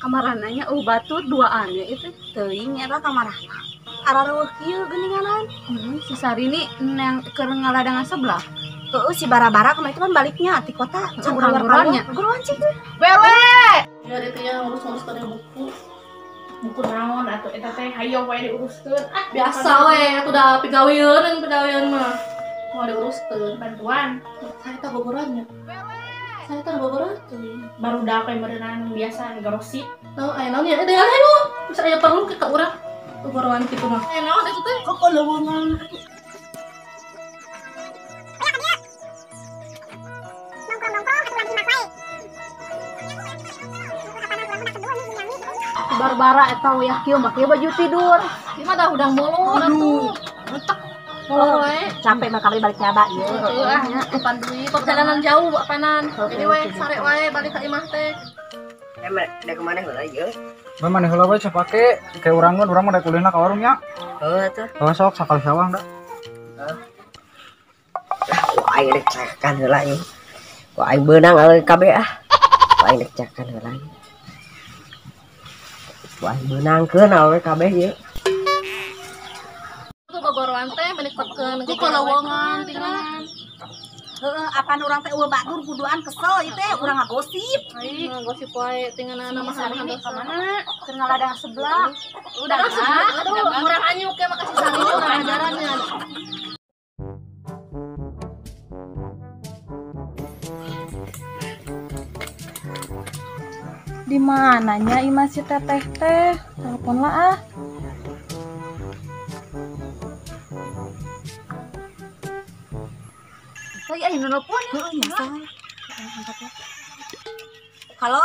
Kamarananya batur duaan ya itu teuing eta kamarana. Arareuh kieu geuninganan. Si Sari ini yang keur ngaladangan sebelah. Heueuh si bara-bara kemarin itu kan baliknya ti kota. Nganggurannya. Guruan cik teh. Wewe. Ya itu ya ngurus-ngurus ke buku naon atau eta teh hayo wae diuruskeun. Biasa we udah pegawieun mah. Mau diuruskeun bantuan. Saya teh bogorannya. Saya teh bogoran baru da kayak berenang biasa garosip. Tahu aya naon ya? Ada anu. Bisa aya perlu ke urang. Bogoran kitu mah. Aya naon eta teh? Kok leuweungan. Barbara eta we kieu make baju tidur. Ieu mah dah udang molor atuh. Retek. Molor we. Capek mah kami balik nyaba ieu. Heeh ah, bukan duit perjalanan jauh apanan. Jadi we sare wae balik ka imah teh. Dek kemana heula ieu? Mana heula we sapake kayak urang mah dek kulina ka warung nya. Heuh atuh. Heuh sok sakali sawang da. Wah, aing dek cakan heula ieu. Wah, aing beunang euy kabeh ah. Wah, aing dek cakan heula ieu. Wah, aing beunangkeun awewe kabeh ieu. Tuh bogoroan teh menikotkeun ke lowongan tingan. Heeh, apaan urang teh eueuh batur kuduan kesel ieu teh urang ngagosip. Ai, gosip wae tinganana mah Sari ini kemana? Keur ngaladangan sebelah. Udah aduh, murang anyuk ya makasih sari urang ajarannya. Di mananya Ima si teteh teh? Telepon lah ah. Lagi aya nelpon ya. Halo?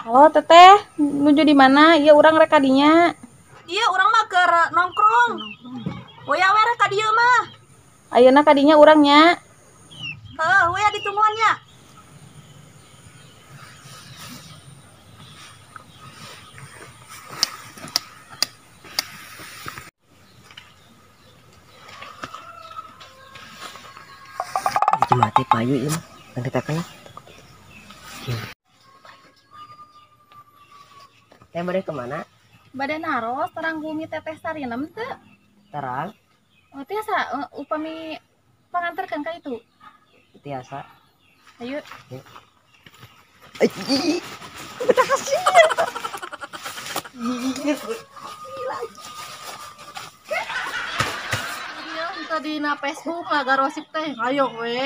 Halo teteh, nuju di mana? Iya urang rek kadinya. Iya urang mah keur nongkrong. We awe rek ka dieu mah. Ayeuna kadinya urangnya. Heeh, we ditungguan nya. Iki mati payu ieu mah. Kan kita kan. Teh bade kemana? Bade naros terang bumi teteh sarinem teu? Terang, Oh tiasa upami panganterkeun ka itu. tiasa. Ayo. Ih, Kita di Facebook garosip teh. Ayo we.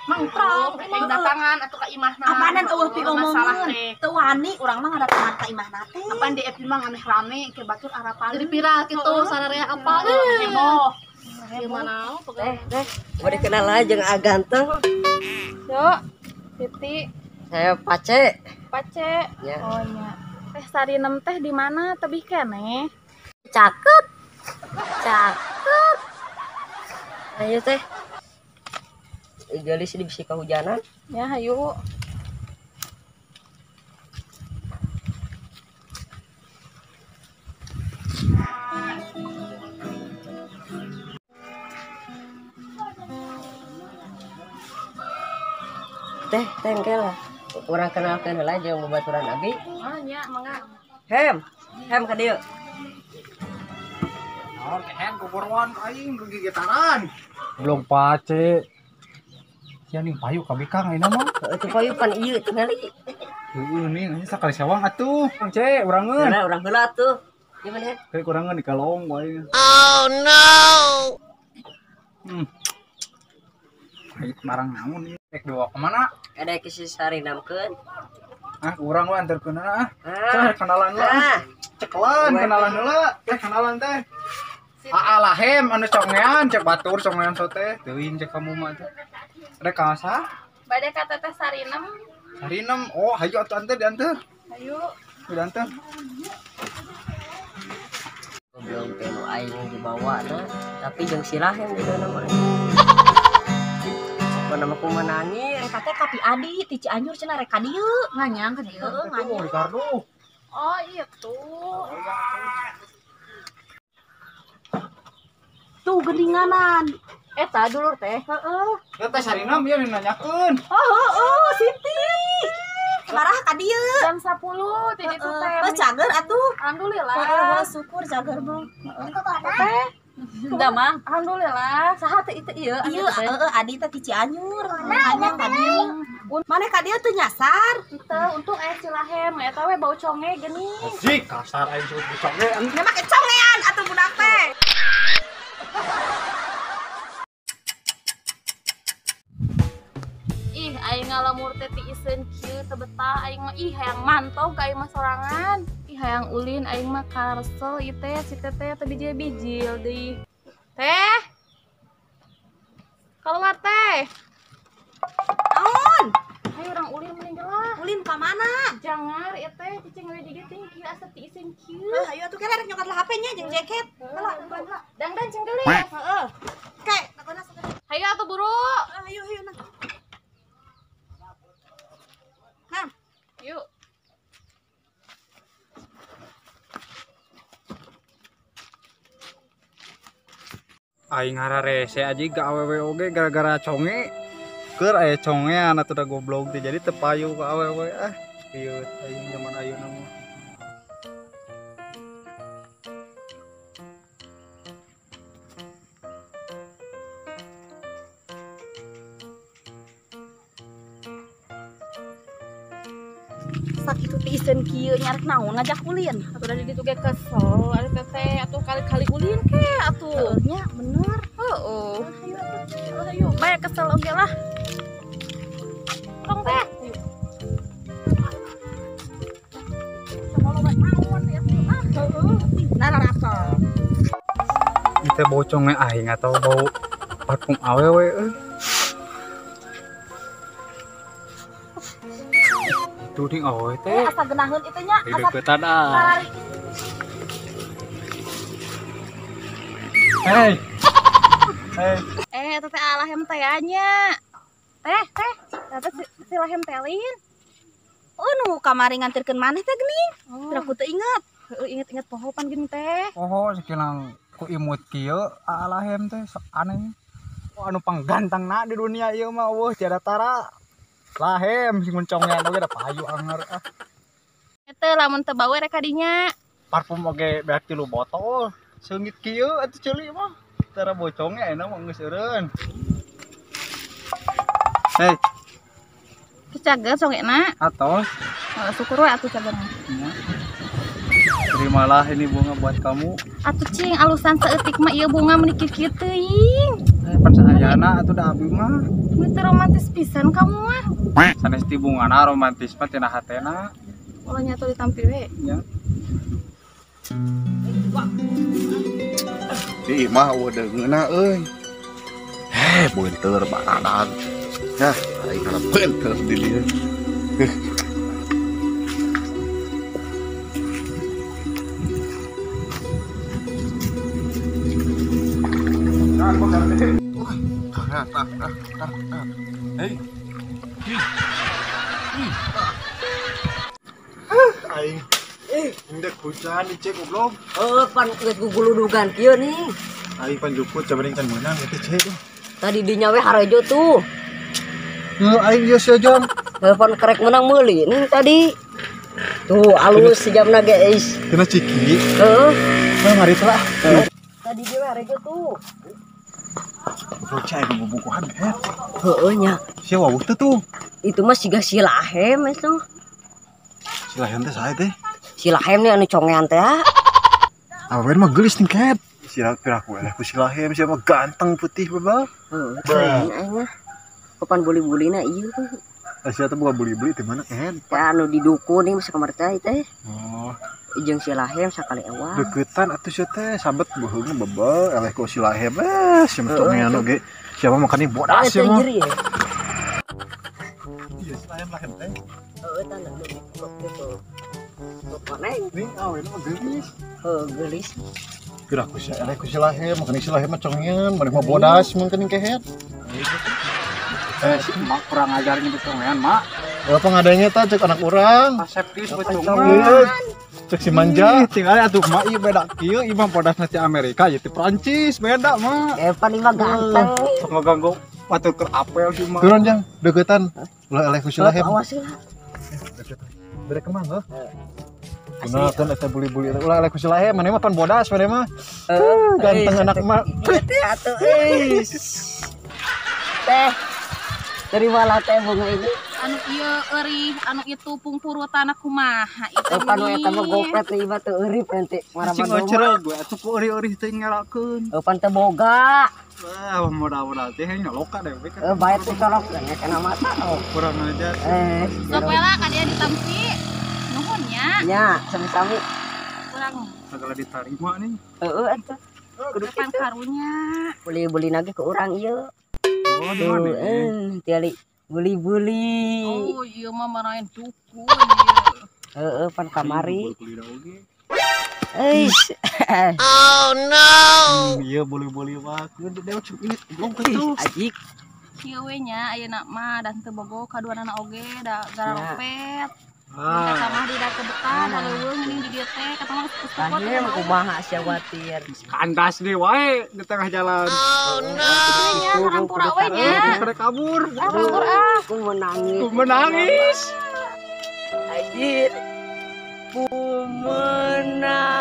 Mangprong, Heeh. datangan atuh ka imahna. Apaanan eueuh pi Masalah omongan. teh. Teu wani urang mah ngadatangan ka imahna teh. Apaan di FB mah ngameh rame ke batur arapan. Jadi viral gitu sararea apa heboh. Gimana? Teh, bade kenal aja jeung aganteng. Yo, Siti, Saya Pace. Pace. Ya. Oh nya. Teh sarinem teh di mana tebih keneh? Cakep. Cakep. Ayo teh. Gelis di bisi kahujanan. Ya hayu. Teh, tengkel lah. Urang kenalkeun heula jeung babaturan abi. Oh nya mangga. Hem ka dieu. Naon ehen kuburuan aing rugi getaran. Belum pace. Sia ning payu ka bikang ayeuna mah. Itu payu pan ieu tingali. Heueuh ning sakali sawang atuh. Kang Ce, urangeun. Nah, urang heula tuh. Gimana? Kayak kurangan di kalong wae. Oh no. Ait barang namun ieu. Rek dibawa kemana? Ada kisi sarinamkeun. Ah, urang we anterkeun ah. Ah. Kenalan lah. Ah. Cekelan kenalan heula. Teh kenalan teh. Lah hem anu congean cek batur congean sote. Teuing cek kamu mah teh. Ada kasa? Bade ka teteh sarinem. Sarinem. Oh, hayu atuh anter dianter. Hayu. Dianter. Belum teu aing dibawa na, tapi jeung silahem di nama. Apa nama kumanani? Eta teh kapi Adi ti Cianjur cenah rek ka dieu. Nganyang ke dia. Heeh, Oh, nganyang. Ricardo. Oh iya tuh. Tuh geuninganan. Eta dulur teh. Heeh. Ya teh sarinam ieu nanyakeun. Oh, Siti. marah ka dieu. Jam 10 teh itu teh. Cager atuh. Alhamdulillah. Syukur cager mah. Teh. Enggak mah. Alhamdulillah. Saha teh itu ieu? Iya, Adi teh di Cianjur. Hanya ka dieu. Mana ka dieu teu nyasar. Teu untuk aya Cilahem eta we bau conge geuning. Jik kasar aing suruh dicongean. Nya make congean atuh budak teh. Ih, aing ngalamur teh ti iseun kieu teu betah aing mah ih hayang mantau ka aing mah sorangan. Ih hayang ulin aing mah karsel ieu teh si teteh teh bijil deui. Teh. Keluar teh. Naon? Hayu urang ulin meninggal lah. Ulin ka mana? Jangar ieu teh cicing we di dieu kieu asa ti iseun kieu. Ayo atuh kere rek nyokot lah HP-nya jeung jaket. Dang cengkeuli. Heeh. Oke, takona sakit. Hayu atuh buru. Ayo nah. Nah, Yuk. Aing hararese aja gak awewe oge gara-gara conge. Keur aya congean atuh da goblok teh jadi teu payu ka awewe ah. Ieu aing zaman ayeuna mah. sakitu ti iseun kieu nyarek naon ngajak ulin. Atuh dari ditu ge kesel, ari teteh atuh kali-kali ulin ke atuh. Nya bener. Heeh. Ayo, bae kesel oge lah. Tong teh. Itu bau conge aing atau bau parfum awewe Itu ding awewe teh. Asa genaheun itu nya, Di asa deketan ah. lari. Hey. Hey. Teteh alahem teh nya. Teh. Teteh si lahem telin. Nu kamari ngantirkeun maneh teh geuning. Teu aku teu inget. Heueuh inget-inget pohopan gini teh. Oh, sakilang ku imut kieu alahem teh sok aneh. Oh, anu panggantangna di dunia ieu mah eueuh tiada tara. Lahem sing mencongean oge da payu anger ah. Eta lamun teu bawe rek kadinya. Parfum oge beak 3 botol. Seungit kieu atuh ceuli mah. Tara boconge ayeuna mah geus eureun. Hei, Cager songena. atos. Syukur we atuh cagerna. Terimalah ini bunga buat kamu. Atuh cing alusan saeutik mah ieu bunga meuni kieu teuing. Pan sahayana atuh da abi mah. Mun teu romantis pisan kamu mah. Sanes ti bungana romantis mah tina hatena. Kalau nyatu ditampil we. Ya. Di mah udah ngeuna euy. Beunteur baradan. Hah, aing kana beunteur di dieu. Hei. Aing. Ndek hujan dicek goblok. Pan geus guguludugan kieu nih. Aing panjukut cabening can meunang eta cek. Tadi dinya we harejo tuh. Aing geus jam. Telepon kerek menang meuli nih tadi. Tuh alus sejamna guys. Kena ciki. Heeh. Mah mari teh lah. Tadi dia we harejo tuh. Bocah ieu bubukuhan het. Heeh nya. Sia wawuh teh tuh. Itu mah siga silahem itu. Silahan teh sae teh. Silahem nih anu congean teh. Awen mah geulis nih ket. Sila piraku eleh ku silahem sia mah ganteng putih bebal. Heeh. Aing mah. Kapan buli-bulina ieu tuh. Sia teh boga beli-beli teh mana ket. Ya anu di dukun nih masa kamar teh teh. Oh, Jeung silahem sakali ewa. deketan atuh sia teh sabet beuheung bebal eleh ku silahem sia mah congean oge. Siapa makan ini bodas Itu sia mah. nyeri ya. Iya silahem lahem teh. Heeh tanda gitu. Koneng. Nih awen mah geulis. Gelis. Kira ku sia eleh ku silahem makan silahem mah congean, maneh mah bodas mun keuning kehet. Si mak kurang ajar nyebut congean, Mak. Apa ngadenge teh cek anak urang. Aseptis Iya, becongean. cek si manja. Tinggal atuh mak ieu beda kieu, ieu mah podasna ti Amerika, ieu ti Prancis, beda mah. Evan ini mah ganteng. Sok ngaganggu batur keur apel si mak. Turun jang deketan. Ulah eleh ku silahem. Awas lah. Bere kemang heuh. Gunakeun eta buli-buli ulah lek kusilah maneh mah pan bodas maneh mah. Ganteng anak mah. Teh atuh Teh. Terima lah teh bunga ini. Anu ieu eueuh anu itu pungpurutan kumaha itu. Panu eta mah gopet ieu mah teu eurip nanti Cing ocereg we atuh ku euri-euri teh ngarakeun. Pan teu boga. Wah, modal-modal teh nyoloka deh we kan. Bae teh colok kena mata. Kurang aja. Sok bela ka dia ditamsi. Nuhun nya. Nya, sami-sami. Urang Segala diterima nih. Heeh atuh. kudu pan karunya. Beli-beli lagi ke orang ieu. Oh, di mana? Tiali beli-beli. Oh, iya mah marahin dukun ieu. Pan kamari. Oh no. Iya boleh-boleh mah. Dewa ini belum ketuh. Ajik. Ieu we nya ayeuna mah dan teu bogo kaduanana oge da garopet. Ah. Kita mah di da kebetan haleuweung geuning di dieu teh kata mah Tanya mah kumaha sia khawatir. Kandas deh wae di tengah jalan. Oh no. nya hampura we nya. Pada kabur. Kabur ah. Aku menangis. Aku menangis. Ajir. Ku menangis.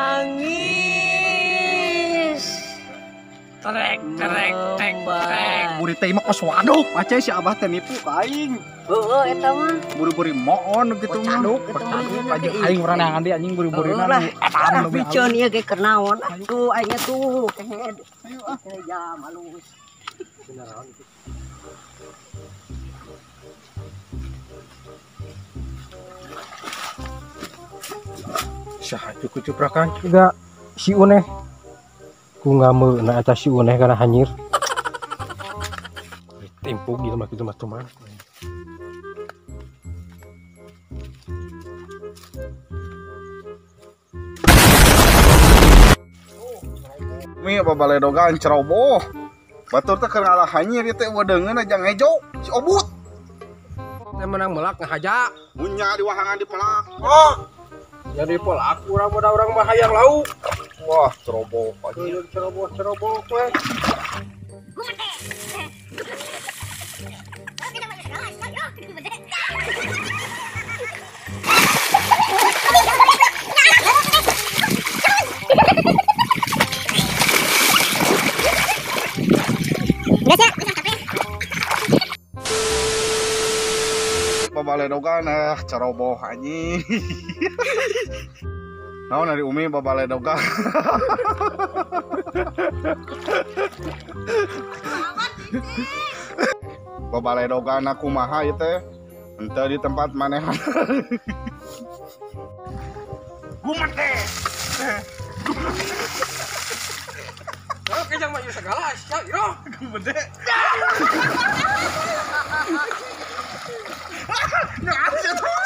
Trek. Buri teh mah kos waduk. Aceh si abah teh nipu ka aing. Heeh eta mah. Buri-buri moon gitu mah. Pecaduk aja aing urang nangan dia anjing buri-burina nu edan nu Bicon ieu ge keur naon? Atuh aing tuh kehed. Ayo ah jam alus. Sah cukup-cuprakan juga si Uneh. Ku ngameun na eta si Uneh kana hanyir. Tempuk gitu mah tuh mah. Mi babaledogan ceroboh. Batur teh keur ngalah hanyir ieu teh wadeungeun aja ngejo si obut. Teh menang melak ngahaja. Munya di wahangan di pelak. Oh. Jadi pelak urang boda urang mah hayang lauk. Wah, ceroboh aja. Tuyul ceroboh we. Babaledogan ceroboh anjing. Naon dari Umi babaledogan. Babaledogan aku kumaha ieu teh? Henteu di tempat manehan. Gumet teh. Oh, kejang mah ieu segala, ya iro. Gumet teh. Nggak ada tuh.